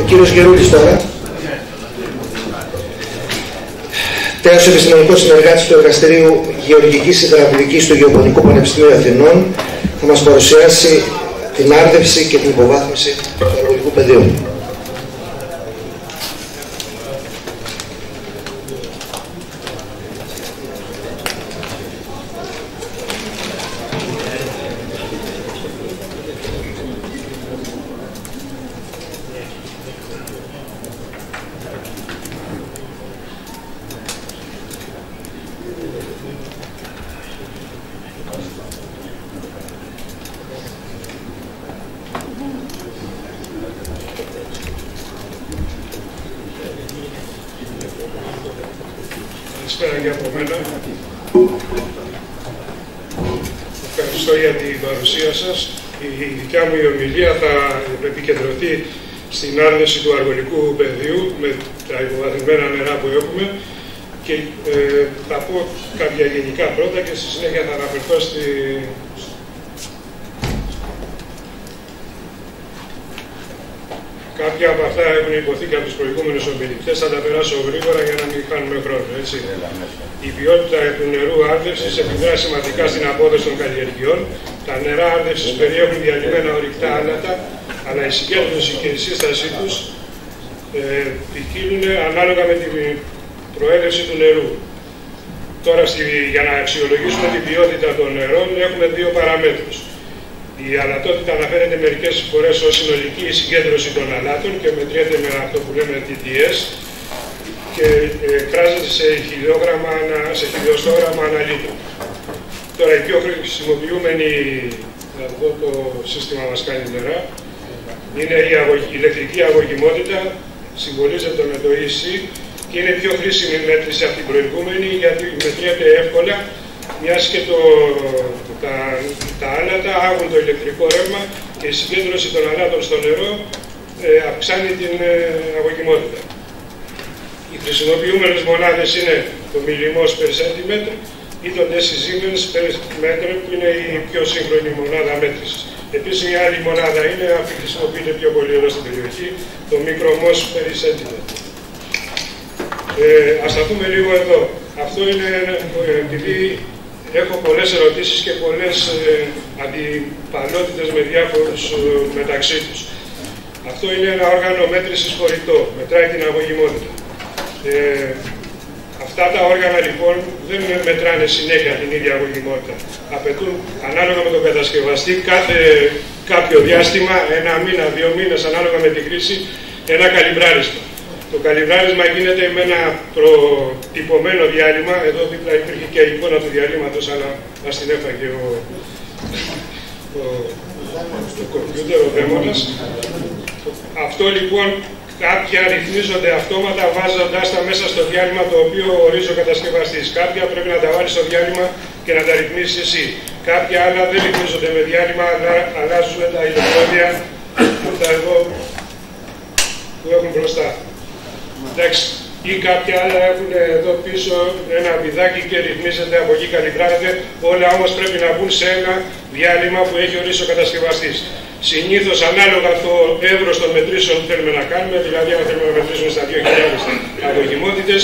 Ο κύριος Γερούλης τώρα. Τέος επιστημονικός συνεργάτης του Εργαστηρίου Γεωργικής Υδραυλικής του Γεωπονικού Πανεπιστημίου Αθηνών θα μας παρουσιάσει την άρδευση και την υποβάθμιση του αργολικού πεδίου. Καλησπέρα και από μένα. Ευχαριστώ για την παρουσία σας. Η δικιά μου ομιλία θα επικεντρωθεί στην άρδευση του αργολικού πεδίου με τα υποβαθμισμένα νερά που έχουμε και θα πω κάποια γενικά πρώτα και στη συνέχεια θα αναφερθώ στη... Κάποια από αυτά έχουν υποθεί και από τους προηγούμενους ομιλητές, θα τα περάσω γρήγορα για να μην χάνουμε χρόνο, έτσι. Η ποιότητα του νερού άρδευσης επιδρά σημαντικά στην απόδοση των καλλιεργειών. Τα νερά άρδευσης περιέχουν διαλυμένα ορυκτά άλατα, αλλά η συγκέντρωση και η σύστασή τους ποικίλουν ανάλογα με την προέλευση του νερού. Τώρα, για να αξιολογήσουμε την ποιότητα των νερών, έχουμε δύο παραμέτρους. Η αλατότητα αναφέρεται μερικές φορές ως συνολική συγκέντρωση των αλάτων και μετριέται με αυτό που λέμε TDS και εκφράζεται σε χιλιοστόγραμμα ανά λίτρο. Τώρα, η πιο χρησιμοποιούμενη, να δω το σύστημα μας κάνει νερά, είναι η ηλεκτρική αγωγημότητα, συμβολίζεται με το EC και είναι πιο χρήσιμη μέτρηση από την προηγούμενη γιατί μετριέται εύκολα, μιας και τα άλατα άγουν το ηλεκτρικό ρεύμα και η συγκέντρωση των αλάτων στο νερό αυξάνει την αγωγημότητα. Οι χρησιμοποιούμενες μονάδες είναι το μιλιμός per centimeter ή το decisiemens per meter, που είναι η πιο σύγχρονη μονάδα μέτρησης. Επίσης, μια άλλη μονάδα είναι, αυτή χρησιμοποιείται πιο πολύ εδώ στην περιοχή, το μικρομός per centimeter. Ας τα πούμε λίγο εδώ. Αυτό είναι επειδή έχω πολλές ερωτήσεις και πολλές αντιπαλότητες με διάφορους μεταξύ τους. Αυτό είναι ένα όργανο μέτρησης χωρητό, μετράει την αγωγημότητα. Αυτά τα όργανα λοιπόν δεν μετράνε συνέχεια την ίδια αγωγημότητα. Απαιτούν ανάλογα με τον κατασκευαστή κάθε κάποιο διάστημα, ένα μήνα, 2 μήνες, ανάλογα με τη χρήση, ένα καλυμπράρισμα. Το καλυμπράρισμα γίνεται με ένα προτυπωμένο διάλειμμα. Εδώ δίπλα υπήρχε και η εικόνα του διαλύματος, αλλά μας την έφαγε το κομπιούτερ, ο δαίμονας. Αυτό λοιπόν κάποια ρυθμίζονται αυτόματα βάζοντας τα μέσα στο διάλειμμα το οποίο ορίζει ο κατασκευαστής. Κάποια πρέπει να τα βάλεις στο διάλειμμα και να τα ρυθμίσεις εσύ. Κάποια άλλα δεν ρυθμίζονται με διάλειμμα, αλλά αλλάζουν τα ηλεκτρόδια εδώ που έχουν μπροστά. Εντάξει, ή κάποια άλλα έχουν εδώ πίσω ένα βιδάκι και ρυθμίζεται, από εκεί καλυμπράρεται. Όλα όμως πρέπει να μπουν σε ένα διάλειμμα που έχει ορίσει ο κατασκευαστής. Συνήθως ανάλογα το εύρος των μετρήσεων που θέλουμε να κάνουμε, δηλαδή αν θέλουμε να μετρήσουμε στα 2.000 αγωγημότητες,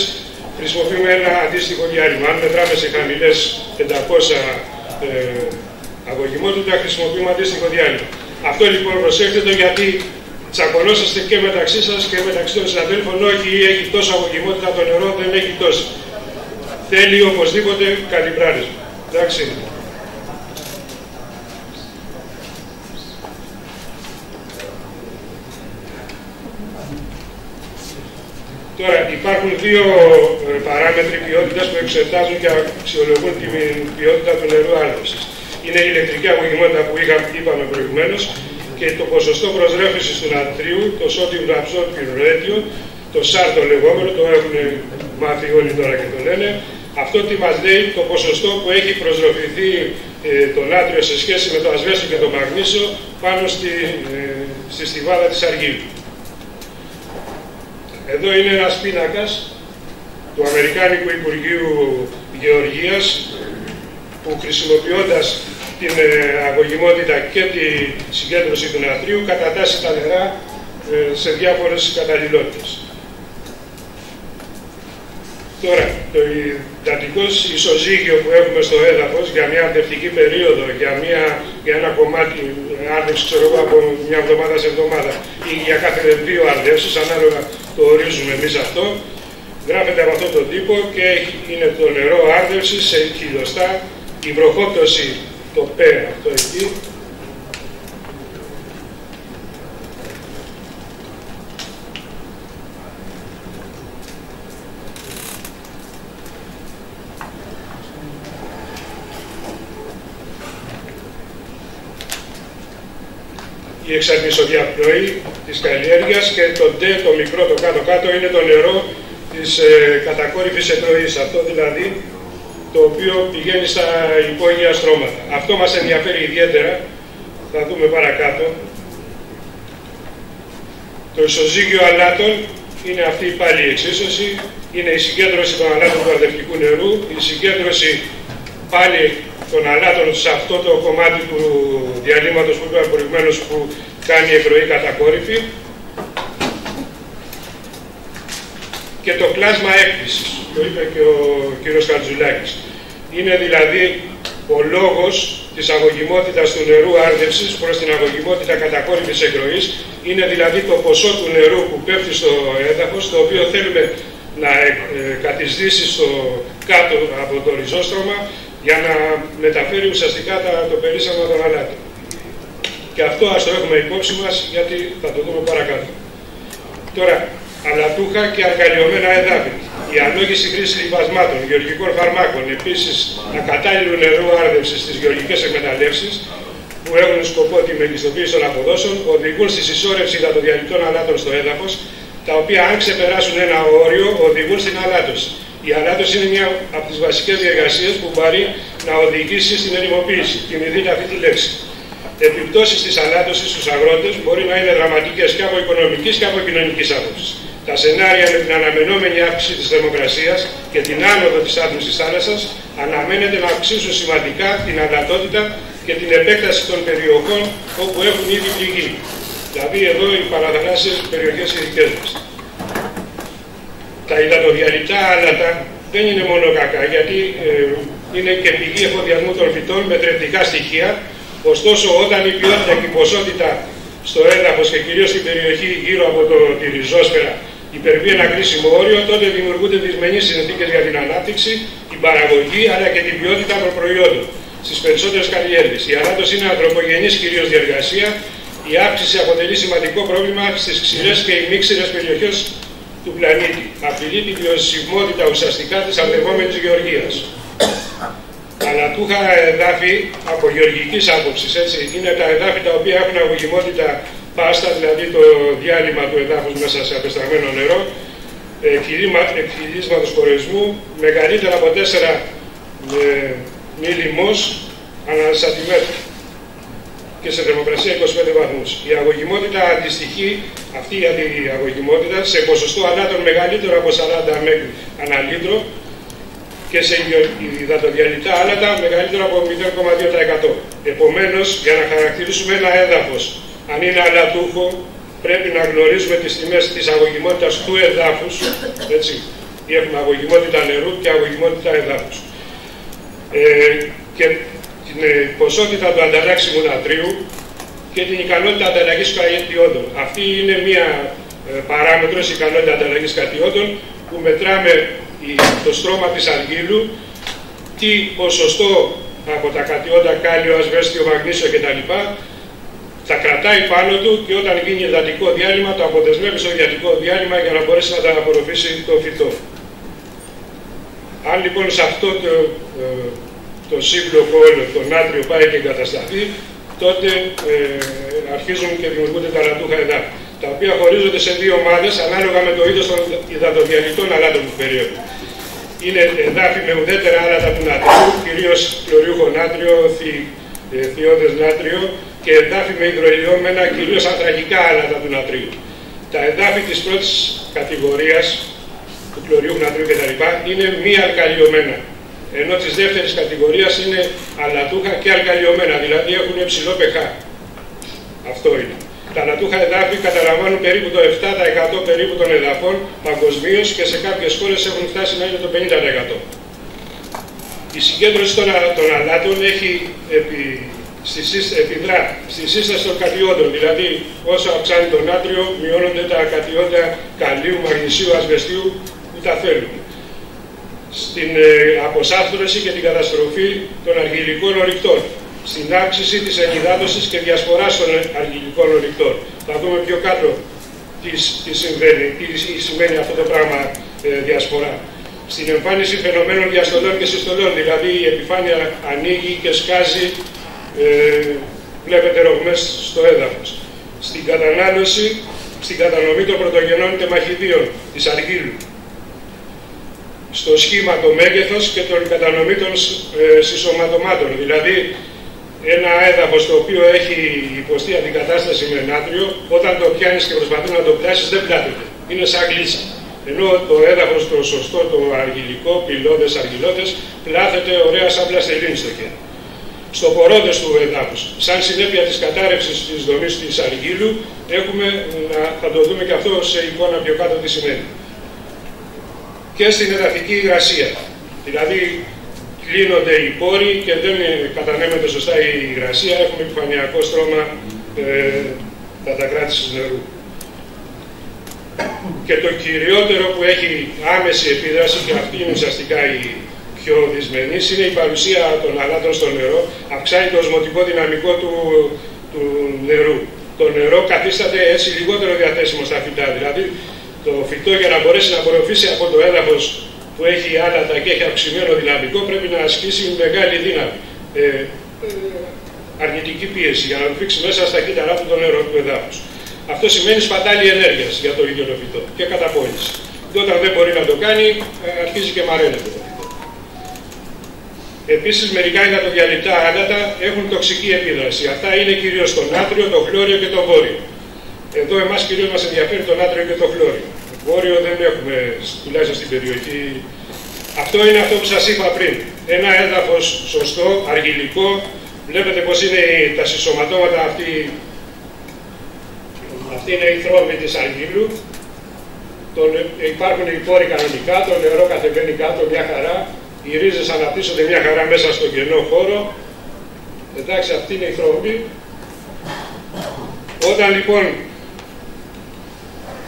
χρησιμοποιούμε ένα αντίστοιχο διάλειμμα. Αν μετράμε σε χαμηλές 500 αγωγημότητα, χρησιμοποιούμε αντίστοιχο διάλειμμα. Αυτό λοιπόν προσέξτε το, γιατί τσακωνόσαστε και μεταξύ σας και μεταξύ των συναδέλφων. Όχι, έχει τόσο αγωγημότητα το νερό, δεν έχει τόσο. Θέλει οπωσδήποτε καλυμπράρισμα. Εντάξει. Τώρα, υπάρχουν δύο παράμετροι ποιότητας που εξετάζουν και αξιολογούν την ποιότητα του νερού άρδευσης. Είναι η ηλεκτρική αγωγημότητα που είπαμε προηγουμένως και το ποσοστό προσρέφησης του νατρίου, το sodium absorption ratio, το SAR το λεγόμενο, το έχουν μάθει όλοι τώρα και το λένε. Αυτό τι μας λέει, το ποσοστό που έχει προσροφηθεί το νάτριο σε σχέση με το ασβέστο και το μαγνήσιο πάνω στη στιβάδα της αργύλου. Εδώ είναι ένας πίνακας του Αμερικάνικου Υπουργείου Γεωργίας που χρησιμοποιώντας την αγωγημότητα και τη συγκέντρωση του νατρίου κατατάσσει τα νερά σε διάφορες καταλληλότητες. Τώρα, το υδατικό ισοζύγιο που έχουμε στο έδαφος για μια αρδευτική περίοδο, για ένα κομμάτι άρδευση, ξέρω εγώ, από μια εβδομάδα σε εβδομάδα ή για κάθε 2 αρδεύσεις, ανάλογα το ορίζουμε εμείς αυτό, γράφεται από αυτόν τον τύπο και είναι το νερό άρδευση σε χιλιοστά, η βροχόπτωση, το P, αυτό εκεί, η εξαρμισοδιαπνοή της καλλιέργειας και το D, το μικρό, το κάτω-κάτω, είναι το νερό της κατακόρυφης εκροής. Αυτό δηλαδή το οποίο πηγαίνει στα υπόγεια στρώματα. Αυτό μας ενδιαφέρει ιδιαίτερα, θα δούμε παρακάτω. Το ισοζύγιο αλάτων είναι αυτή πάλι η εξίσωση, είναι η συγκέντρωση των αλάτων του αρδευτικού νερού, η συγκέντρωση πάλι των αλάτων σε αυτό το κομμάτι του διαλύματος που είπαμε προηγουμένως που κάνει εκροή κατακόρυφη και το κλάσμα έκπλησης, το είπε και ο κύριος Χατζουλάκης. Είναι δηλαδή ο λόγος της αγωγημότητας του νερού άρδευσης προς την αγωγημότητα κατακόρυφης εκροής, είναι δηλαδή το ποσό του νερού που πέφτει στο έδαφος, το οποίο θέλουμε να κατεισδύσει στο κάτω από το ριζόστρωμα για να μεταφέρει ουσιαστικά το περίσσευμα των αλάτων. Και αυτό ας το έχουμε υπόψη μας, γιατί θα το δούμε παρακάτω. Τώρα, αλατούχα και αργαλειωμένα εδάφη. Η αλόγηση χρήση λιβασμάτων, γεωργικών φαρμάκων, επίσης ακατάλληλου νερού άρδευσης στις γεωργικές εκμεταλλεύσεις, που έχουν σκοπό τη μεγιστοποίηση των αποδόσεων, οδηγούν στη συσσόρευση υδατοδιαλυτών αλάτων στο έδαφος, τα οποία αν ξεπεράσουν ένα όριο, οδηγούν στην αλάτωση. Η αλάτωση είναι μια από τις βασικές διεργασίες που μπορεί να οδηγήσει στην ερημοποίηση. Θυμηθείτε αυτή τη λέξη. Επιπτώσεις της αλάτωσης στους αγρότες μπορεί να είναι δραματικές και από οικονομικής και από κοινωνικής άποψης. Τα σενάρια με την αναμενόμενη αύξηση της θερμοκρασίας και την άνοδο της άθμισης θάλασσας αναμένεται να αυξήσουν σημαντικά την αλατότητα και την επέκταση των περιοχών όπου έχουν ήδη πληγεί. Δηλαδή εδώ οι παραθαλάσσιες περιοχές οι δικές μας. Τα υδατοδιαλυτά άλατα δεν είναι μόνο κακά, γιατί είναι και πηγή εφοδιασμού των φυτών με θρεπτικά στοιχεία. Ωστόσο, όταν η ποιότητα και η ποσότητα στο έδαφος και κυρίως στην περιοχή γύρω από τη ριζόσφαιρα υπερβεί ένα κρίσιμο όριο, τότε δημιουργούνται δυσμενείς συνθήκες για την ανάπτυξη, την παραγωγή αλλά και την ποιότητα των προϊόντων στις περισσότερες καλλιέργειες. Η αλάτωση είναι ανθρωπογενής κυρίως διεργασία. Η αύξηση αποτελεί σημαντικό πρόβλημα στις ξηρές και ημίξηρες περιοχές του πλανήτη. Απειλεί την βιωσιμότητα ουσιαστικά της αμοιβόμενης γεωργίας. Αλατούχα εδάφη από γεωργικής άποψης, έτσι, είναι τα εδάφη τα οποία έχουν αγωγημότητα πάστα, δηλαδή το διάλειμμα του εδάφους μέσα σε απεσταγμένο νερό, εκχυλίσματος κοροϊσμού, μεγαλύτερα από 4 μιλιμός ανά σαντιμέτρο και σε θερμοκρασία 25 βαθμούς. Η αγωγημότητα αντιστοιχεί, αυτή η αγωγημότητα, σε ποσοστό αλάτων μεγαλύτερο από 40 μέγνη ανά λίτρο και σε υδατοδιαλυτά άλατα μεγαλύτερο από 0,2%. Επομένως, για να χαρακτηρίσουμε ένα έδαφος, αν είναι αλατούχο, πρέπει να γνωρίζουμε τις τιμές της αγωγημότητας του εδάφους, έτσι, έχουμε αγωγημότητα νερού και αγωγημότητα εδάφους. Και την ποσότητα του ανταλλάξιμου νατρίου και την ικανότητα ανταλλαγής κατιόντων. Αυτή είναι μία παράμετρος, η ικανότητα ανταλλαγής κατιόντων, που μετράμε το στρώμα της αργύλου, τι ποσοστό από τα κατιόντα κάλιο, ασβέστιο, μαγνήσιο κτλ. Θα κρατάει πάνω του και όταν γίνει υδατικό διάλειμμα, το αποδεσμεύει στο υδατικό διάλειμμα για να μπορέσει να τα απορροφήσει το φυτό. Αν λοιπόν σε αυτό το σύμπλοκο όλο, το νάτριο πάει και εγκατασταθεί, τότε αρχίζουν και δημιουργούνται τα αλατούχα εδάφη, τα οποία χωρίζονται σε 2 ομάδες ανάλογα με το είδος των υδατοδιαλυτών αλάτων του περίοδου. Είναι εδάφη με ουδέτερα άλατα του νατρίου, κυρίως χλωριούχο νάτριο, θειώδες νάτριο, και εδάφη με υδροηλιόμενα, κυρίως ανθρακικά άλατα του νατρίου. Τα εδάφη της πρώτης κατηγορίας, του χλωριούχου νατρίου κτλ., είναι μη αλκαλιωμένα, ενώ της δεύτερης κατηγορίας είναι αλατούχα και αλκαλιωμένα, δηλαδή έχουν ψηλό pH. Αυτό είναι. Τα λατούχα εδάφη καταλαμβάνουν περίπου το 7% περίπου των εδαφών παγκοσμίως και σε κάποιες χώρες έχουν φτάσει να είναι το 50%. Η συγκέντρωση των αλάτων έχει επιδρά στη σύσταση των κατιόντων, δηλαδή όσο αυξάνει το νάτριο μειώνονται τα κατιόντα καλίου, μαγνησίου, ασβεστίου που τα θέλουν. Στην αποσάφτρωση και την καταστροφή των αργυλικών ορυκτών, στην αύξηση της ενυδάτωσης και διασποράς των αργυλικών ορυκτών. Θα δούμε πιο κάτω τι σημαίνει αυτό το πράγμα διασπορά. Στην εμφάνιση φαινομένων διαστολών και συστολών, δηλαδή η επιφάνεια ανοίγει και σκάζει, βλέπετε ρογμές στο έδαφος. Στην κατανάλωση, στην κατανομή των πρωτογενών τεμαχιδίων της αργύλου. Στο σχήμα, το μέγεθος και την κατανομή των συσσωματωμάτων, δηλαδή ένα έδαφος το οποίο έχει υποστεί αντικατάσταση με νάτριο, όταν το πιάνεις και προσπαθείς να το πιάσεις δεν πλάττεται. Είναι σαν γλίτσα. Ενώ το έδαφος το σωστό, το αργυλικό, πυλώδες, αργυλώδες, πλάθεται ωραία σαν πλαστελίνη στο χέρι. Στο πορόδες του εδάφους, σαν συνέπεια της κατάρρευσης της δομής της αργύλου, θα το δούμε και αυτό σε εικόνα πιο κάτω τι σημαίνει. Και στην εδαφική υγρασία, δηλαδή κλείνονται οι πόροι και δεν κατανέμεται σωστά η υγρασία, έχουμε επιφανειακό στρώμα κατακράτησης νερού. Και το κυριότερο που έχει άμεση επίδραση, και αυτή είναι ουσιαστικά η πιο δυσμενής, είναι η παρουσία των αλάτων στο νερό, αυξάνει το οσμωτικό δυναμικό του νερού. Το νερό καθίσταται έτσι λιγότερο διαθέσιμο στα φυτά, δηλαδή το φυτό για να μπορέσει να απορροφήσει από το έδαφος που έχει άλατα και έχει αυξημένο δυναμικό πρέπει να ασκήσει μεγάλη δύναμη, αρνητική πίεση για να το φύξει μέσα στα κύτταρά του το νερό του εδάφους. Αυτό σημαίνει σπατάλη ενέργειας για το ίδιο το φυτό και καταπώνηση. Και όταν δεν μπορεί να το κάνει, αρχίζει και μαραίνεται το φυτό. Επίσης, μερικά υδατοδιαλυτά άλατα έχουν τοξική επίδραση. Αυτά είναι κυρίως το νάτριο, το χλώριο και το βόρειο. Εδώ εμάς κυρίως μας ενδιαφέρει το νάτριο και το χλώριο. Βόρειο δεν έχουμε, τουλάχιστον στην περιοχή. Αυτό είναι αυτό που σας είπα πριν. Ένα έδαφος σωστό, αργυλικό. Βλέπετε πως είναι τα συσσωματώματα αυτή είναι η θρόμβη της αργύλου. Υπάρχουν οι πόροι κανονικά, το νερό κατεβαίνει κάτω μια χαρά. Οι ρίζες αναπτύσσονται μια χαρά μέσα στον κενό χώρο. Εντάξει, αυτή είναι η θρόμβη. Όταν λοιπόν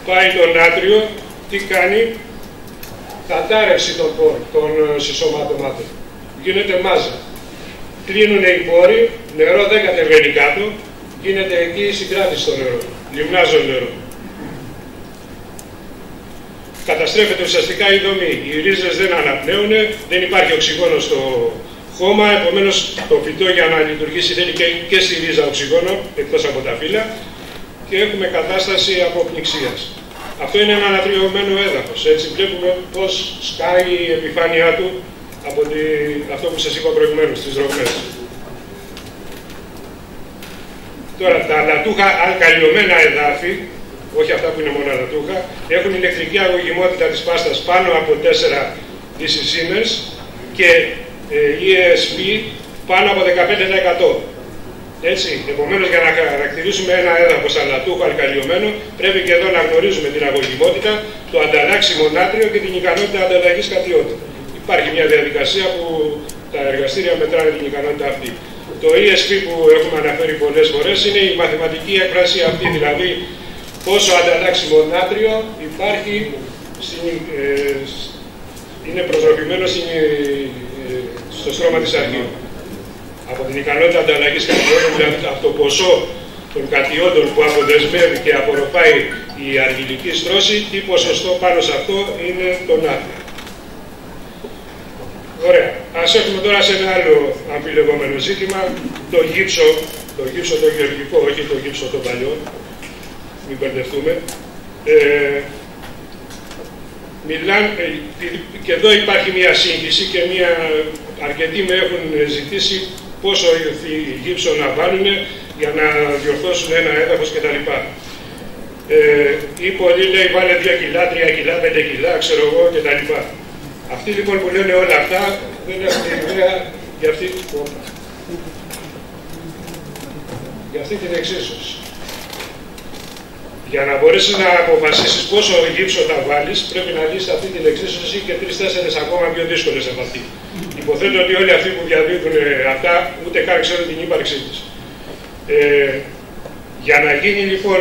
πάει το νάτριο, τι κάνει? Κατάρρευση των συσσωματωμάτων. Γίνεται μάζα. Κλείνουν οι πόροι, νερό δεν κατεβαίνει κάτω, γίνεται εκεί η συγκράτηση στο νερό. Λιμνάζω νερό. Καταστρέφεται ουσιαστικά η δομή. Οι ρίζες δεν αναπνέουν, δεν υπάρχει οξυγόνο στο χώμα, επομένως το φυτό για να λειτουργήσει θέλει και στη ρίζα οξυγόνο, εκτός από τα φύλλα, και έχουμε κατάσταση αποπνιξίας. Αυτό είναι ένα ανατριωμένο έδαφος. Έτσι βλέπουμε πώς σκάει η επιφάνειά του από αυτό που σας είπα προηγουμένως, τις ρογμές. Τώρα, τα λατούχα αλκαλιωμένα εδάφη, όχι αυτά που είναι μόνο λατούχα, έχουν ηλεκτρική αγωγημότητα της πάστας πάνω από 4 δισισήμες και ESP πάνω από 15%. Έτσι, επομένως, για να χαρακτηρίσουμε ένα έδαφος αλατούχο αλκαλιωμένο, πρέπει και εδώ να γνωρίζουμε την αγωγημότητα, το ανταλλάξιμο νάτριο και την ικανότητα ανταλλαγής κατιότητα. Υπάρχει μια διαδικασία που τα εργαστήρια μετράνε την ικανότητα αυτή. Το ESP που έχουμε αναφέρει πολλές φορές είναι η μαθηματική έκφραση αυτή, δηλαδή πόσο ανταλλάξιμο νάτριο υπάρχει, είναι προστροφημένο στο στρώμα της αργύλου. Από την ικανότητα ανταλλαγής κατιόντων, δηλαδή από το ποσό των κατιόντων που αποδεσμεύει και απορροφάει η αργυλική στρώση, τι ποσοστό πάνω σε αυτό είναι το νάτριο. Ωραία. Ας έρθουμε τώρα σε ένα άλλο αμφιλεγόμενο ζήτημα, το γύψο το γεωργικό, όχι το γύψο το παλιό, μην μπερδευτούμε. Και εδώ υπάρχει μια σύγχυση και αρκετοί με έχουν ζητήσει πόσο γύψο να βάλουν για να διορθώσουν ένα έδαφος κτλ. Ή πολλοί λέει βάλε 2 κιλά, 3 κιλά, 5 κιλά, ξέρω εγώ κτλ. Αυτοί λοιπόν που λένε όλα αυτά δεν έχουν ιδέα για αυτή την εξίσωση. Για να μπορέσεις να αποφασίσεις πόσο γύψο θα βάλεις, πρέπει να δεις αυτή την εξίσωση και 3-4 ακόμα πιο δύσκολες από αυτή. Υποθέτω ότι όλοι αυτοί που διαδίδουν αυτά ούτε καν ξέρουν την ύπαρξή της. Για να γίνει λοιπόν,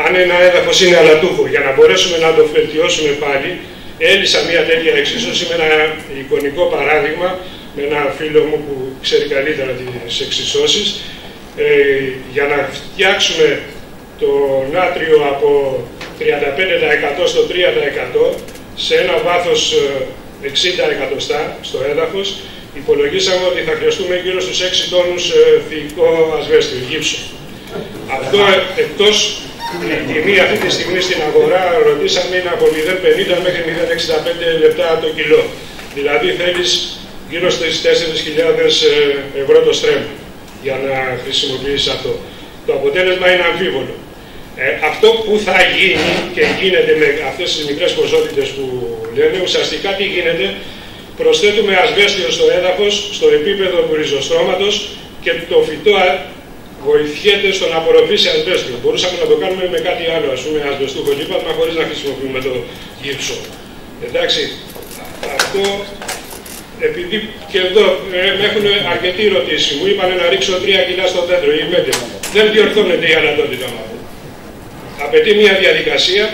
αν ένα έδαφος είναι αλατούχο, για να μπορέσουμε να το βελτιώσουμε πάλι, έλυσα μια τέτοια εξίσωση με ένα εικονικό παράδειγμα, με ένα φίλο μου που ξέρει καλύτερα τις εξισώσεις, για να φτιάξουμε το νάτριο από 35% στο 3% σε ένα βάθος 60 εκατοστά στο έδαφος, υπολογίσαμε ότι θα χρειαστούμε γύρω στους 6 τόνους θηικό ασβέστιο, γύψο. Αυτό εκτός η τιμή αυτή τη στιγμή στην αγορά, ρωτήσαμε, είναι από 0,50 μέχρι 0,65 λεπτά το κιλό. Δηλαδή θέλεις γύρω στις 4.000 ευρώ το στρέμμα για να χρησιμοποιήσεις αυτό. Το αποτέλεσμα είναι αμφίβολο. Αυτό που θα γίνει και γίνεται με αυτές τις μικρές ποσότητες που λένε, ουσιαστικά τι γίνεται, προσθέτουμε ασβέστιο στο έδαφος, στο επίπεδο του ριζοστρώματος και το φυτό βοηθιέται στο να απορροφήσει ασβέστιο. Μπορούσαμε να το κάνουμε με κάτι άλλο, ας πούμε ασβεστούχο λίπασμα, χωρίς να χρησιμοποιούμε το γύψο. Εντάξει, αυτό, επειδή και εδώ με έχουν αρκετοί ρωτήσει, μου είπαν να ρίξω 3 κιλά στο δέντρο ή 5. Δεν διορθώνεται η αλατότητα μου. Απαιτεί μια διαδικασία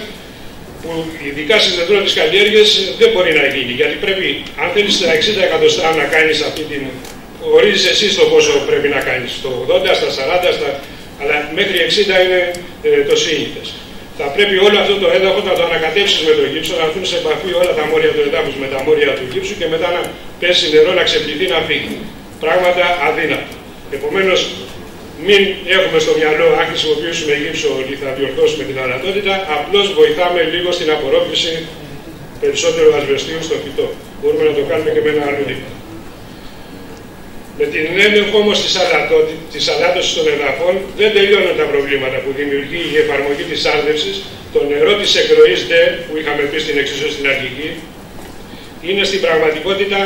που ειδικά στις δεντρώτες καλλιέργειες δεν μπορεί να γίνει. Γιατί πρέπει, αν θέλεις στα 60 εκατοστά να κάνεις αυτή την... Ορίζεις εσύ το πόσο πρέπει να κάνεις. Στο 80, στα 40, αλλά μέχρι 60 είναι το σύνηθες. Θα πρέπει όλο αυτό το έδαφος να το ανακατέψεις με το γύψο, να έρθουν σε επαφή όλα τα μόρια του εδάφους με τα μόρια του γύψου και μετά να πέσει νερό, να ξεπληθεί, να φύγει. Πράγματα αδύνατα. Επομένως, μην έχουμε στο μυαλό, αν χρησιμοποιήσουμε γύψο, ότι θα διορθώσουμε την αλατότητα, απλώς βοηθάμε λίγο στην απορρόφηση περισσότερο ασβεστίου στο φυτό. Μπορούμε να το κάνουμε και με ένα άλλο δείγμα. Με την έλεγχο όμως της αλάτωσης των εδαφών δεν τελειώνουν τα προβλήματα που δημιουργεί η εφαρμογή της άρδευσης. Το νερό της εκροής που είχαμε πει στην εξίσωση στην αρχική, είναι στην πραγματικότητα,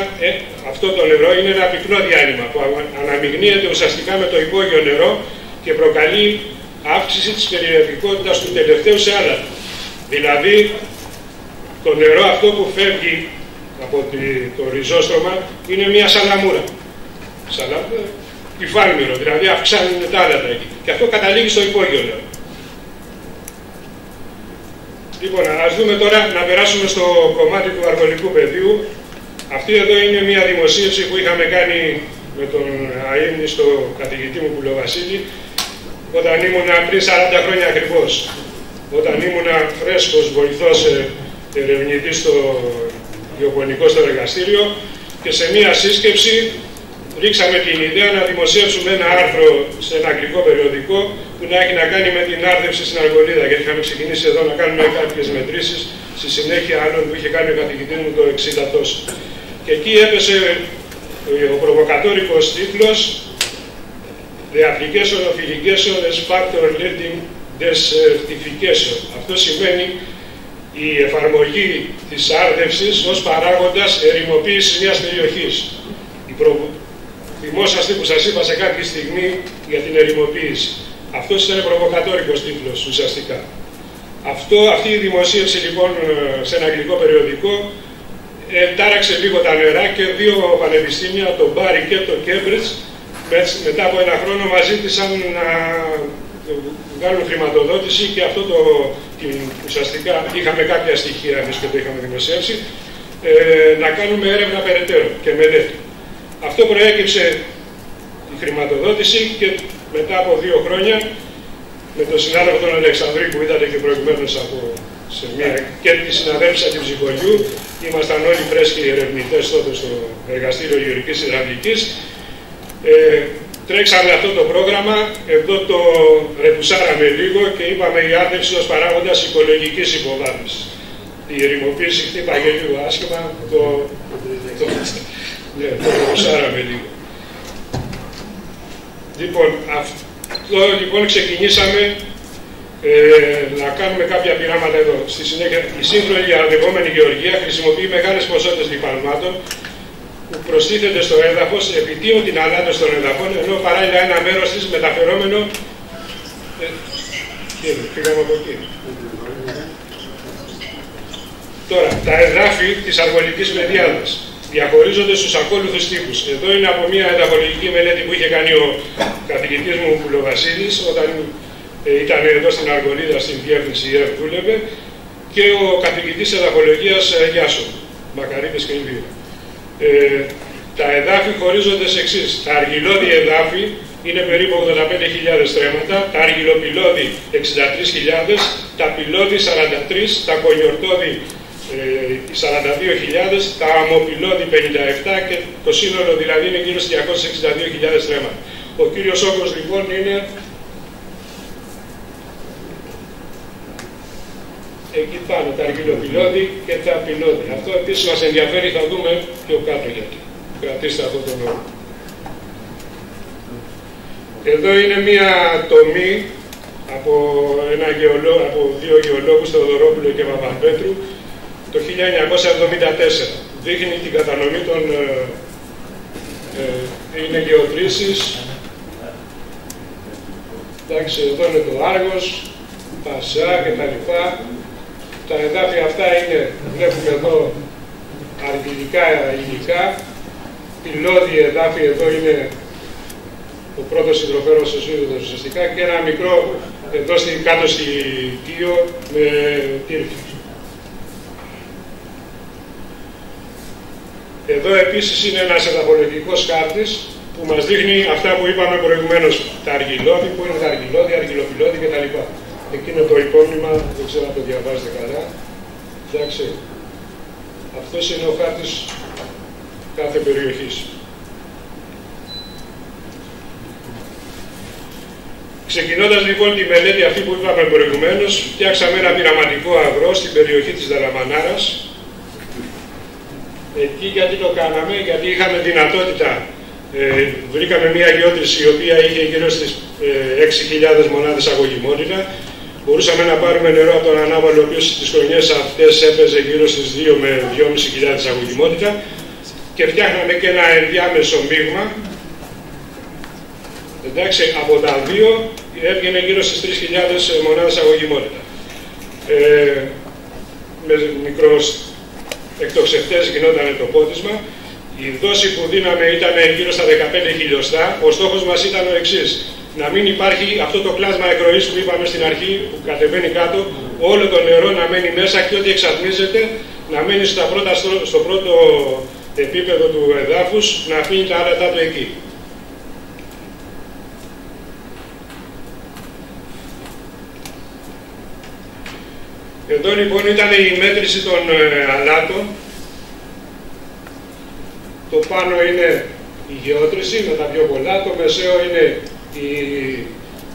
αυτό το νερό είναι ένα πυκνό διάλειμμα που αναμειγνύεται ουσιαστικά με το υπόγειο νερό και προκαλεί αύξηση της περιεκτικότητας του τελευταίου σε άλατο. Δηλαδή, το νερό αυτό που φεύγει από το ριζόστρωμα είναι μια σαλαμούρα. Υφάλμυρο, δηλαδή αυξάνουν τα άλατα εκεί. Και αυτό καταλήγει στο υπόγειο νερό. Λοιπόν, ας δούμε τώρα να περάσουμε στο κομμάτι του αργολικού πεδίου. Αυτή εδώ είναι μια δημοσίευση που είχαμε κάνει με τον αείμνηστο καθηγητή μου Πουλοβασίλη όταν ήμουνα πριν 40 χρόνια ακριβώς. Όταν ήμουνα φρέσκος βοηθός ερευνητής στο γεωπονικό στο εργαστήριο και σε μια σύσκεψη ρίξαμε την ιδέα να δημοσιεύσουμε ένα άρθρο σε ένα αγγλικό περιοδικό που να έχει να κάνει με την άρδευση στην αργολίδα. Γιατί είχαμε ξεκινήσει εδώ να κάνουμε κάποιες μετρήσεις στη συνέχεια άλλων που είχε κάνει ο καθηγητής μου το 60 τόσο. Και εκεί έπεσε ο προβοκατόρικος τίτλος The application of irrigation as factor leading desertification. Αυτό σημαίνει η εφαρμογή της άρδευσης ως παράγοντας ερημοποίησης μιας περιοχής. Θυμόσαστε που σας είπα σε κάποια στιγμή για την ερημοποίηση. Αυτός ήταν προβοκατόρικος τίτλος ουσιαστικά. Αυτή η δημοσίευση λοιπόν σε ένα αγγλικό περιοδικό τάραξε λίγο τα νερά και δύο πανεπιστήμια, το Μπάρι και το Κέμπριτζ, μετά από ένα χρόνο μας ζήτησαν να βγάλουν χρηματοδότηση και αυτό ουσιαστικά είχαμε κάποια στοιχεία εμείς και το είχαμε δημοσιεύσει, να κάνουμε έρευνα περαιτέρω και μελέτη. Αυτό προέκυψε η χρηματοδότηση και μετά από 2 χρόνια με τον συνάδελφο τον Αλεξανδρή που είδατε και προηγουμένως και τη συναδέλφισσα του Ψυχολιού, ήμασταν όλοι φρέσκοι ερευνητές τότε στο εργαστήριο Γεωργικής Υδραυλικής. Τρέξαμε αυτό το πρόγραμμα, εδώ το ρεπουσάραμε λίγο και είπαμε η άρδευση ως παράγοντας οικολογικής υποβάθμισης. Η ερημοποίηση χτύπαγε λίγο άσχημα, το ρεπουσάραμε λίγο. Λοιπόν, ξεκινήσαμε να κάνουμε κάποια πειράματα εδώ. Στη συνέχεια, η σύγχρονη αρδευόμενη γεωργία χρησιμοποιεί μεγάλες ποσότητες λιπασμάτων που προστίθεται στο έδαφος, επιτείνουν την αλάτωση των εδαφών, ενώ παράλληλα ένα μέρος της μεταφερόμενο Φύγαμε από εκεί. Τώρα, τα εδάφη της αργολικής μεδιάδας διαχωρίζονται στους ακόλουθους τύπους. Εδώ είναι από μια εδαφολογική μελέτη που είχε κάνει ο καθηγητής μου Πουλοβασίλης όταν ήταν εδώ στην Αργολίδα, στην διεύθυνση ΕΡ δούλευε, και ο καθηγητής εδαφολογίας Γιάσο, Μακαρίτης και οι δύο. Τα εδάφη χωρίζονται σε εξής. Τα αργυλώδη εδάφη είναι περίπου 85.000 στρέμματα, τα αργυλοπυλώδη 63.000, τα πυλώδη 43, τα κονιορτώδη 42.000, τα αμοπυλώδη 57 και το σύνολο δηλαδή είναι γύρω στις 262.000 στρέμματα. Ο κύριος όγκος λοιπόν είναι εκεί πάνω, τα αργυλοπυλώδη και τα πυλώδη. Αυτό επίσης μας ενδιαφέρει, θα δούμε πιο κάτω γιατί. Κρατήστε αυτό τον όρο. Εδώ είναι μία τομή από δύο γεωλόγους, Θεοδωρόπουλο και Παπαπέτρου, το 1974. Δείχνει την κατανομή των είναι γεωτρήσεις. Εντάξει, εδώ είναι το Άργος, Πασά και τα λοιπά. Τα εδάφια αυτά είναι, βλέπουμε εδώ, αργυλικά υλικά. Πυλώδη εδάφη εδώ είναι ο πρώτος συντροφέρος οσίδωτος ουσιαστικά και ένα μικρό εδώ κάτω στη Κύο με τύρφη. Εδώ επίσης είναι ένας εδαφολογικός χάρτης που μας δείχνει αυτά που είπαμε προηγουμένως, τα αργυλώδη, που είναι τα αργυλώδη, αργυλοπυλώδη κτλ. Εκείνο το υπόμνημα, δεν ξέρω αν το διαβάζετε καλά. Εντάξει. Αυτός είναι ο χάρτης κάθε περιοχής. Ξεκινώντας λοιπόν τη μελέτη αυτή που είπαμε προηγουμένως, φτιάξαμε ένα πειραματικό αγρό στην περιοχή της Δαλαμανάρας. Εκεί γιατί το κάναμε, γιατί είχαμε δυνατότητα, βρήκαμε μια γεώτρηση η οποία είχε γύρω στις 6.000 μονάδες αγωγημότητα. Μπορούσαμε να πάρουμε νερό από τον ανάβαλο, ο οποίος στις χρονιές αυτές έπαιζε γύρω στις 2 με 2.500 αγωγημότητα και φτιάχναμε και ένα ενδιάμεσο μείγμα. Εντάξει, από τα δύο έβγαινε γύρω στις 3.000 μονάδες αγωγημότητα. Με μικρός εκτοξευτές γινόταν το πότισμα. Η δόση που δίναμε ήταν γύρω στα 15 χιλιοστά. Ο στόχος μας ήταν ο εξής. Να μην υπάρχει αυτό το κλάσμα εκροής που είπαμε στην αρχή, που κατεβαίνει κάτω, όλο το νερό να μένει μέσα και ό,τι εξατμίζεται να μένει στο πρώτο επίπεδο του εδάφους, να αφήνει τα άλατα του εκεί. Εδώ λοιπόν ήταν η μέτρηση των αλάτων. Το πάνω είναι η γεώτρηση με τα πιο πολλά, το μεσαίο είναι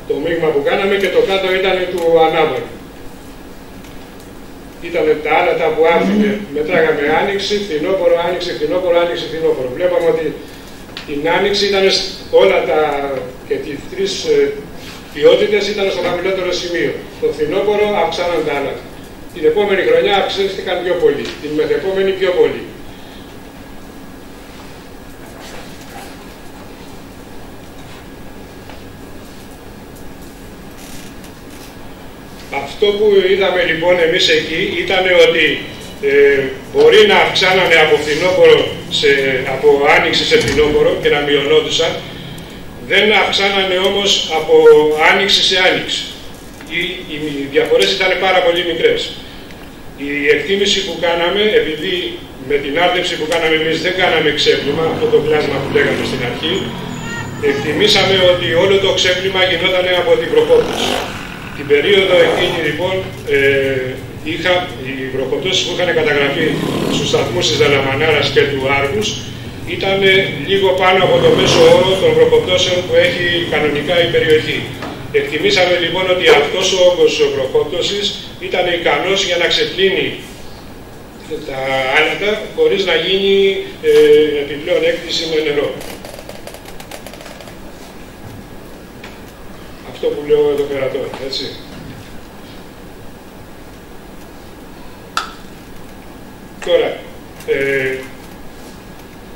το μείγμα που κάναμε και το κάτω ήταν του ανάβολου. Ήταν τα άλατα που άφηνε, μετράγαμε άνοιξη, φθινόπωρο, άνοιξη, φθινόπωρο, άνοιξη, φθινόπωρο. Βλέπαμε ότι την άνοιξη ήταν όλα και τις τρεις ποιότητες ήταν στο χαμηλότερο σημείο. Το φθινόπωρο αυξάναν τα άλατα. Την επόμενη χρονιά αυξήθηκαν πιο πολύ, την μεθεπόμενη πιο πολύ. Αυτό που είδαμε λοιπόν εμείς εκεί ήταν ότι μπορεί να αυξάνανε από φθινόπωρο από άνοιξη σε φθινόπωρο και να μειωνόντουσαν, δεν αυξάνανε όμως από άνοιξη σε άνοιξη. Οι διαφορές ήταν πάρα πολύ μικρές. Η εκτίμηση που κάναμε, επειδή με την άρτευση που κάναμε εμείς δεν κάναμε ξέπλυμα, αυτό το πλάσμα που λέγαμε στην αρχή, εκτιμήσαμε ότι όλο το ξέπλυμα γινόταν από την βροχόπτωση. Την περίοδο εκείνη λοιπόν οι βροχοπτώσεις που είχαν καταγραφεί στους σταθμούς της Δαλαμανάρας και του Άργους ήταν λίγο πάνω από το μέσο όρο των βροχοπτώσεων που έχει κανονικά η περιοχή. Εκτιμήσαμε λοιπόν ότι αυτός ο όγκος βροχόπτωσης ήταν ικανός για να ξεπλύνει τα άλατα χωρίς να γίνει επιπλέον έκκληση με νερό. Αυτό που λέω εδώ πέρα τώρα, έτσι. Τώρα,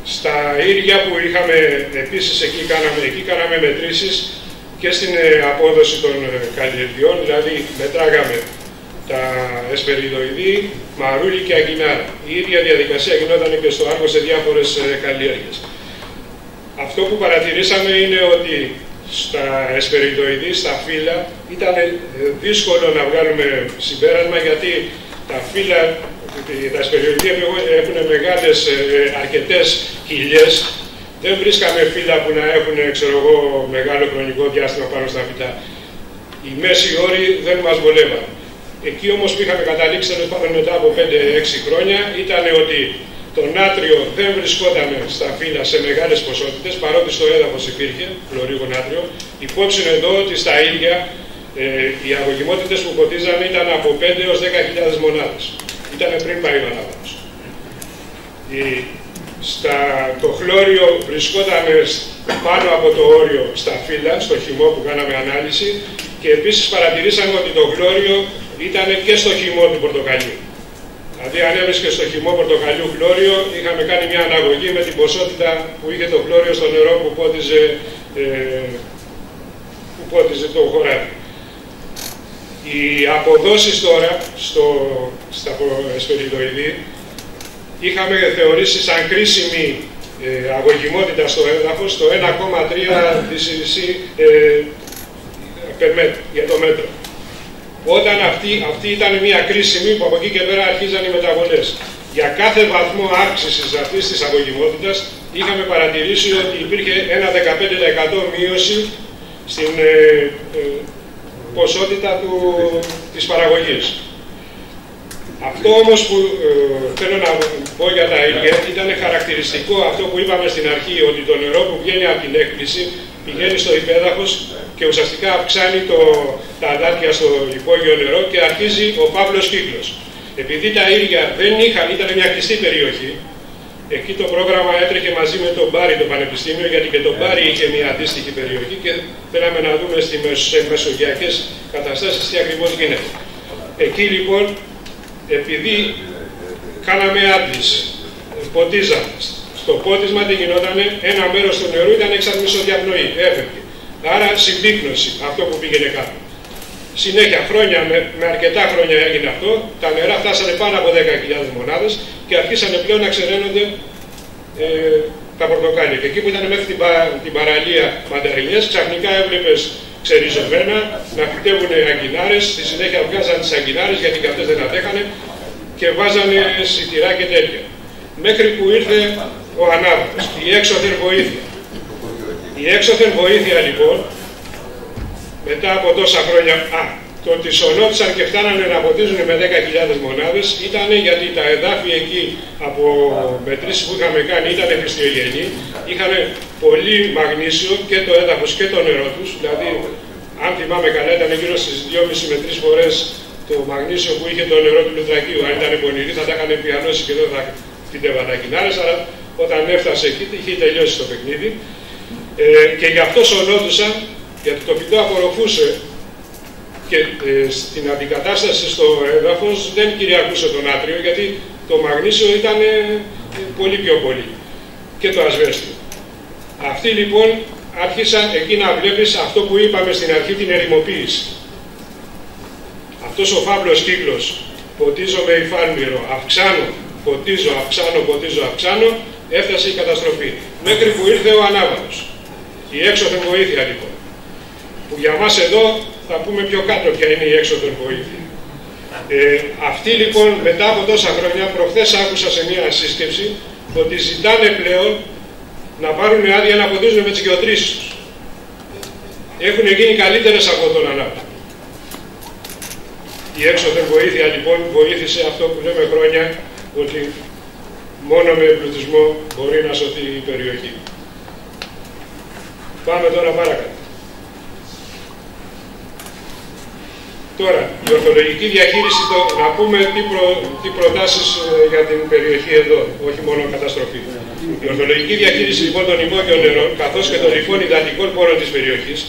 στα ήρια που είχαμε, επίσης εκεί κάναμε μετρήσεις και στην απόδοση των καλλιεργειών, δηλαδή μετράγαμε τα εσπεριδοειδή, μαρούλι και αγκινάρα. Η ίδια διαδικασία γινόταν και στο Άργο σε διάφορες καλλιέργειες. Αυτό που παρατηρήσαμε είναι ότι στα εσπεριδοειδή, στα φύλλα, ήταν δύσκολο να βγάλουμε συμπέρασμα, γιατί τα φύλλα, τα εσπεριδοειδή έχουν μεγάλες, αρκετές χιλιές. Δεν βρίσκαμε φύλλα που να έχουν, ξέρω εγώ, μεγάλο χρονικό διάστημα πάνω στα φυτά. Οι μέσοι όροι δεν μας βολεύαν. Εκεί όμως που είχαμε καταλήξει, τέλος πάντων μετά από 5-6 χρόνια, ήταν ότι το νάτριο δεν βρισκόταν στα φύλλα σε μεγάλες ποσότητες, παρότι στο έδαφος υπήρχε χλωρίγο νάτριο. Υπόψη εδώ ότι στα ήλια οι αγωγημότητες που ποτίζαμε ήταν από 5 έως 10.000 μονάδες. Ήταν πριν πάει ο ανάβατος. Το χλώριο βρισκόταν πάνω από το όριο στα φύλλα, στο χυμό που κάναμε ανάλυση, και επίσης παρατηρήσαμε ότι το χλώριο ήταν και στο χυμό του πορτοκαλιού. Δηλαδή, αν έβρισκε στο χυμό πορτοκαλιού χλώριο, είχαμε κάνει μια αναγωγή με την ποσότητα που είχε το χλώριο στο νερό που πότιζε το χωράφι. Οι αποδόσεις τώρα στα εσπεριδοειδή είχαμε θεωρήσει σαν κρίσιμη αγωγημότητα στο έδαφος το 1,3 δισησί για το μέτρο. Όταν αυτή ήταν μια κρίσιμη που από εκεί και πέρα αρχίζαν οι μεταβολές. Για κάθε βαθμό αύξησης αυτής της αγωγημότητας είχαμε παρατηρήσει ότι υπήρχε ένα 15% μείωση στην ποσότητα της παραγωγής. Αυτό όμως που θέλω να πω για τα ήλια ήταν χαρακτηριστικό αυτό που είπαμε στην αρχή, ότι το νερό που βγαίνει από την έκπληση πηγαίνει στο υπέδαφος και ουσιαστικά αυξάνει τα αλάτια στο υπόγειο νερό και αρχίζει ο παύλος κύκλος. Επειδή τα ήλια δεν ήταν μια κλειστή περιοχή, εκεί το πρόγραμμα έτρεχε μαζί με τον Μπάρι, το Πανεπιστήμιο, γιατί και τον Μπάρι είχε μια αντίστοιχη περιοχή και θέλαμε να δούμε σε μεσογειακές καταστάσεις τι ακριβώς γίνεται. Εκεί λοιπόν, επειδή κάναμε άντληση, ποτίζαμε, στο πότισμα τι γινότανε, ένα μέρος του νερού ήταν εξαρμίσω διαπνοή, έφευγε. Άρα συμπίκνωση, αυτό που πήγαινε κάτω. Συνέχεια, με αρκετά χρόνια έγινε αυτό, τα νερά φτάσανε πάνω από 10.000 μονάδες και αρχίσανε πλέον να ξεραίνονται τα πορτοκάλια. Και εκεί που ήταν μέχρι την παραλία μανταρινιές, ξαφνικά έβλεπες ξεριζωμένα να φυτεύουν αγκινάρες, στη συνέχεια βγάζανε τις αγκινάρες γιατί και αυτές δεν αντέχανε και βάζανε σιτηρά και τέτοια. Μέχρι που ήρθε ο ανάβατος, η έξωθεν βοήθεια. Η έξωθεν βοήθεια λοιπόν, μετά από τόσα χρόνια, το ότι σωνόντουσαν και φτάνανε να ποτίζουν με 10.000 μονάδες ήταν γιατί τα εδάφη εκεί από μετρήσεις που είχαμε κάνει ήταν χριστιογενή, είχαν πολύ μαγνήσιο και το έδαφος και το νερό τους, δηλαδή αν θυμάμαι καλά ήταν γύρω στις 2,5 με 3 φορές το μαγνήσιο που είχε το νερό του Λουτρακίου. Αν ήταν πονηροί θα τα είχαν πιανώσει και δεν θα φυτεύαν αγκινάρες, αλλά όταν έφτασε εκεί είχε τελειώσει το παιχνίδι. Και γι' αυτό σωνόντουσαν, γιατί το φυτό απορροφούσε και στην αντικατάσταση στο έδαφος δεν κυριαρχούσε το νάτριο, γιατί το μαγνήσιο ήταν πολύ πιο πολύ και το ασβέστιο. Αυτοί λοιπόν άρχισαν εκεί να βλέπεις αυτό που είπαμε στην αρχή, την ερημοποίηση. Αυτός ο φαύλος κύκλος, ποτίζω με υφάλμυρο, αυξάνω, ποτίζω, αυξάνω, ποτίζω, αυξάνω, έφτασε η καταστροφή. Μέχρι που ήρθε ο ανάβατος. Η έξωθεν βοήθεια λοιπόν. Που για μας εδώ θα πούμε πιο κάτω ποια είναι η έξωθεν βοήθεια. Αυτοί λοιπόν μετά από τόσα χρόνια, προχθές άκουσα σε μια σύσκεψη ότι ζητάνε πλέον να πάρουν άδεια να ποτίζουν με τις γεωτρήσεις τους. Έχουν γίνει καλύτερες από τον ανάπτυξη. Η έξωθεν βοήθεια λοιπόν βοήθησε αυτό που λέμε χρόνια, ότι μόνο με εμπλουτισμό μπορεί να σωθεί η περιοχή. Πάμε τώρα παρακάτω. Τώρα, η ορθολογική διαχείριση, να πούμε τι προτάσεις για την περιοχή εδώ, όχι μόνο καταστροφή. Η ορθολογική διαχείριση λοιπόν των υπόγειων νερών, καθώς και των λοιπόν υδατικών πόρων της περιοχής,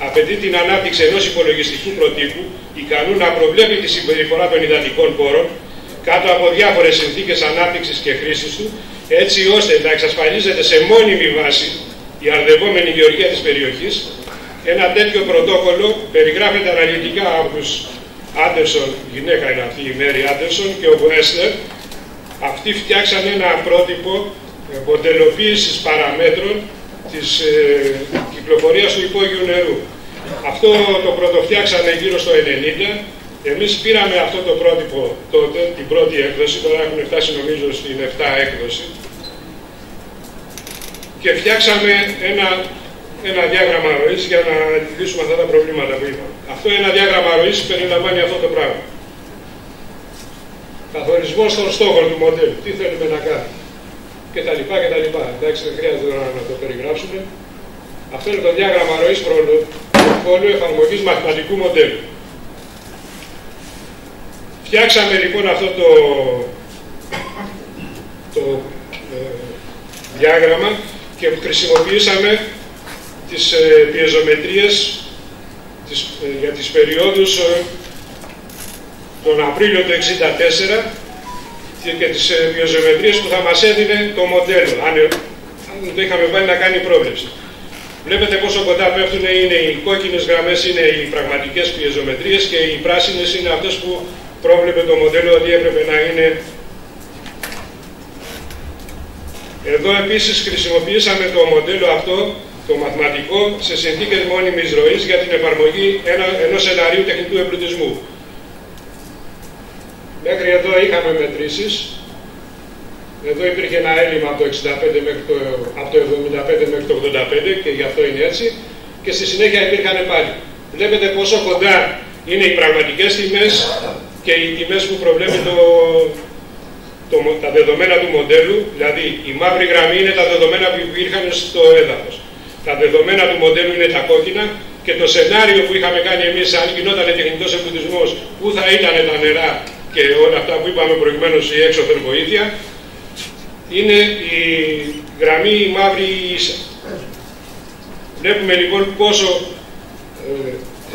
απαιτεί την ανάπτυξη ενός υπολογιστικού προτύπου, ικανού να προβλέπει τη συμπεριφορά των υδατικών πόρων, κάτω από διάφορες συνθήκες ανάπτυξης και χρήσης του, έτσι ώστε να εξασφαλίζεται σε μόνιμη βάση η αρδευόμενη γεωργία της περιοχής, Ένα τέτοιο πρωτόκολλο περιγράφεται αναλυτικά από τους Άντερσον, γυναίκα είναι αυτή η Μέρι Άντερσον και ο Βουέστερ. Αυτοί φτιάξαν ένα πρότυπο μοντελοποίησης παραμέτρων της κυκλοφορίας του υπόγειου νερού. Αυτό το πρωτοφτιάξανε γύρω στο 90. Εμείς πήραμε αυτό το πρότυπο τότε, την πρώτη έκδοση, τώρα έχουν φτάσει νομίζω στην 7 έκδοση, και φτιάξαμε ένα διάγραμμα ροής για να λύσουμε αυτά τα προβλήματα που είπαμε. Αυτό ένα διάγραμμα ροής περιλαμβάνει αυτό το πράγμα. Καθορισμός των στόχων του μοντέλου, τι θέλουμε να κάνουμε, και τα λοιπά και τα λοιπά. Εντάξει, δεν χρειάζεται τώρα να το περιγράψουμε. Αυτό είναι το διάγραμμα ροής πρωτοκόλλου εφαρμογής μαθηματικού μοντέλου. Φτιάξαμε λοιπόν αυτό το διάγραμμα και χρησιμοποιήσαμε τις πιεζομετρίες για τις περιόδους τον Απρίλιο του 1964 και τις πιεζομετρίες που θα μας έδινε το μοντέλο, αν το είχαμε βάλει να κάνει πρόβλεψη. Βλέπετε πόσο κοντά πέφτουν, είναι οι κόκκινες γραμμές, είναι οι πραγματικές πιεζομετρίες και οι πράσινες είναι αυτές που πρόβλεπε το μοντέλο ότι έπρεπε να είναι. Εδώ επίσης χρησιμοποιήσαμε το μοντέλο αυτό, το μαθηματικό, σε συνθήκες μόνιμης ροής για την εφαρμογή ενός σεναρίου τεχνητού εμπλουτισμού. Μέχρι εδώ είχαμε μετρήσεις. Εδώ υπήρχε ένα έλλειμμα από το 75 μέχρι το 85 και γι' αυτό είναι έτσι. Και στη συνέχεια υπήρχαν πάλι. Βλέπετε πόσο κοντά είναι οι πραγματικές τιμές και οι τιμές που προβλέπει τα δεδομένα του μοντέλου. Δηλαδή η μαύρη γραμμή είναι τα δεδομένα που υπήρχαν στο έδαφος. Τα δεδομένα του μοντέλου είναι τα κόκκινα και το σενάριο που είχαμε κάνει εμείς, αν γινόταν τεχνητός εμπλουτισμός, πού θα ήταν τα νερά και όλα αυτά που είπαμε προηγουμένως, η έξωθεν βοήθεια, είναι η γραμμή η μαύρη ίσα. Βλέπουμε λοιπόν πόσο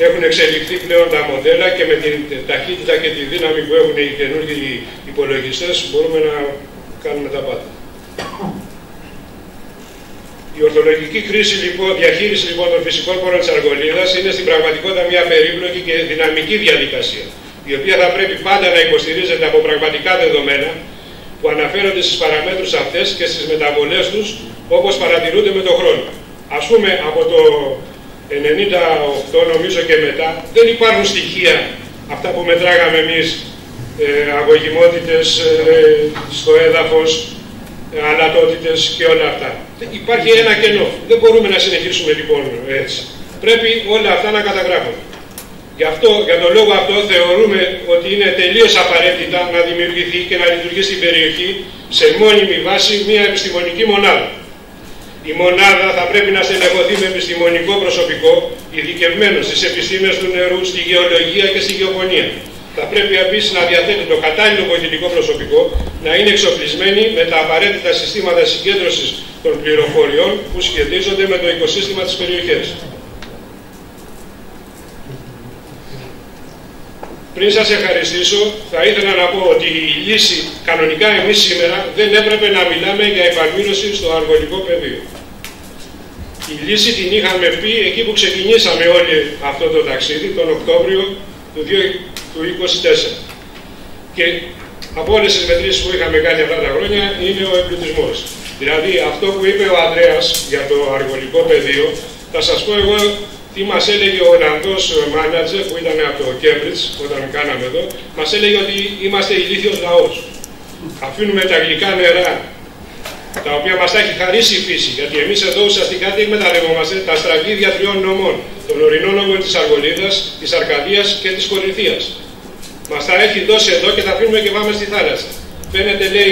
έχουν εξελιχθεί πλέον τα μοντέλα και με την ταχύτητα και τη δύναμη που έχουν οι καινούργιοι υπολογιστές μπορούμε να κάνουμε τα πάντα. Η ορθολογική διαχείριση λοιπόν των φυσικών πόρων της Αργολίδας είναι στην πραγματικότητα μια περίπλοκη και δυναμική διαδικασία, η οποία θα πρέπει πάντα να υποστηρίζεται από πραγματικά δεδομένα που αναφέρονται στις παραμέτρους αυτές και στις μεταβολές τους όπως παρατηρούνται με τον χρόνο. Ας πούμε από το 98 νομίζω και μετά δεν υπάρχουν στοιχεία αυτά που μετράγαμε εμείς, αγωγημότητες στο έδαφος, αλατότητες και όλα αυτά. Υπάρχει ένα κενό. Δεν μπορούμε να συνεχίσουμε λοιπόν έτσι. Πρέπει όλα αυτά να καταγράφονται. Για τον λόγο αυτό θεωρούμε ότι είναι τελείως απαραίτητα να δημιουργηθεί και να λειτουργεί στην περιοχή σε μόνιμη βάση μια επιστημονική μονάδα. Η μονάδα θα πρέπει να στελεχωθεί με επιστημονικό προσωπικό, ειδικευμένο στις επιστήμες του νερού, στη γεωλογία και στη γεωπονία. Θα πρέπει επίσης να διαθέτει το κατάλληλο βοηθητικό προσωπικό, να είναι εξοπλισμένη με τα απαραίτητα συστήματα συγκέντρωσης των πληροφοριών που σχετίζονται με το οικοσύστημα της περιοχής. Πριν σας ευχαριστήσω, θα ήθελα να πω ότι η λύση, κανονικά εμείς σήμερα, δεν έπρεπε να μιλάμε για επαλμύρωση στο αργολικό πεδίο. Η λύση την είχαμε πει εκεί που ξεκινήσαμε όλοι αυτό το ταξίδι, τον Οκτώβριο του 2024. Και από όλες τις μετρήσεις που είχαμε κάνει αυτά τα χρόνια είναι ο εμπλουτισμός. Δηλαδή αυτό που είπε ο Ανδρέας για το αργολικό πεδίο, θα σας πω εγώ τι μας έλεγε ο Ολλανδός μάνατζερ που ήταν από το Cambridge όταν κάναμε εδώ. Μας έλεγε ότι είμαστε ηλίθιος λαός. Αφήνουμε τα γλυκά νερά, τα οποία μας τα έχει χαρίσει η φύση, γιατί εμείς εδώ ουσιαστικά τι εκμεταλλευόμαστε, τα στραγγίδια τριών νομών, των ορεινών νόμων της Αργολίδας, της Αρκαδίας και της Κορινθίας. Μας τα έχει δώσει εδώ και τα αφήνουμε και πάμε στη θάλασσα. Φαίνεται, λέει,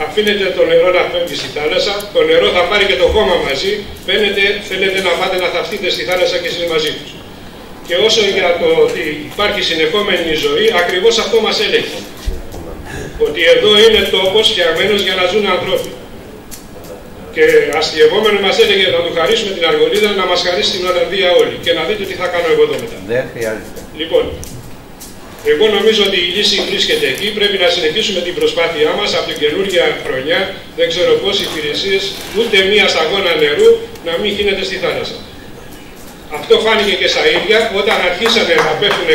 αφήνετε το νερό να φεύγει στη θάλασσα, το νερό θα πάρει και το χώμα μαζί, φαίνεται, θέλετε να πάτε να θαυτείτε στη θάλασσα και εσείς μαζί τους. Και όσο για το ότι υπάρχει συνεχόμενη ζωή, ακριβώς αυτό μας έλεγε. Ότι εδώ είναι τόπος φτιαγμένος για να ζουν ανθρώποι. Και αστειευόμενο μας έλεγε να του χαρίσουμε την Αργολίδα, να μας χαρίσει την Ολλανδία όλοι. Και να δείτε τι θα κάνω εγώ εδώ μετά. Δεν χρειάζεται. Λοιπόν, εγώ νομίζω ότι η λύση βρίσκεται εκεί. Πρέπει να συνεχίσουμε την προσπάθειά μας από την καινούργια χρονιά. Δεν ξέρω πώς υπηρεσίες, ούτε μία σταγόνα νερού να μην γίνεται στη θάλασσα. Πρέπει να συνεχίσουμε την προσπάθειά μας από την καινούργια χρονιά. Δεν ξέρω πώς οι υπηρεσίες, ούτε μία σταγόνα νερού να μην γίνεται στη θάλασσα. Αυτό φάνηκε και στα ίδια όταν αρχίσανε να πέφτουν.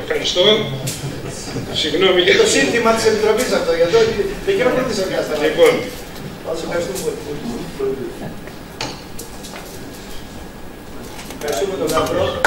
Ευχαριστώ. Συγγνώμη για το σύνθημα της Επιτροπής αυτό, γιατί δεν ξέρω τι σε πιάστα. Λοιπόν. Ευχαριστούμε τον Λάμπρο.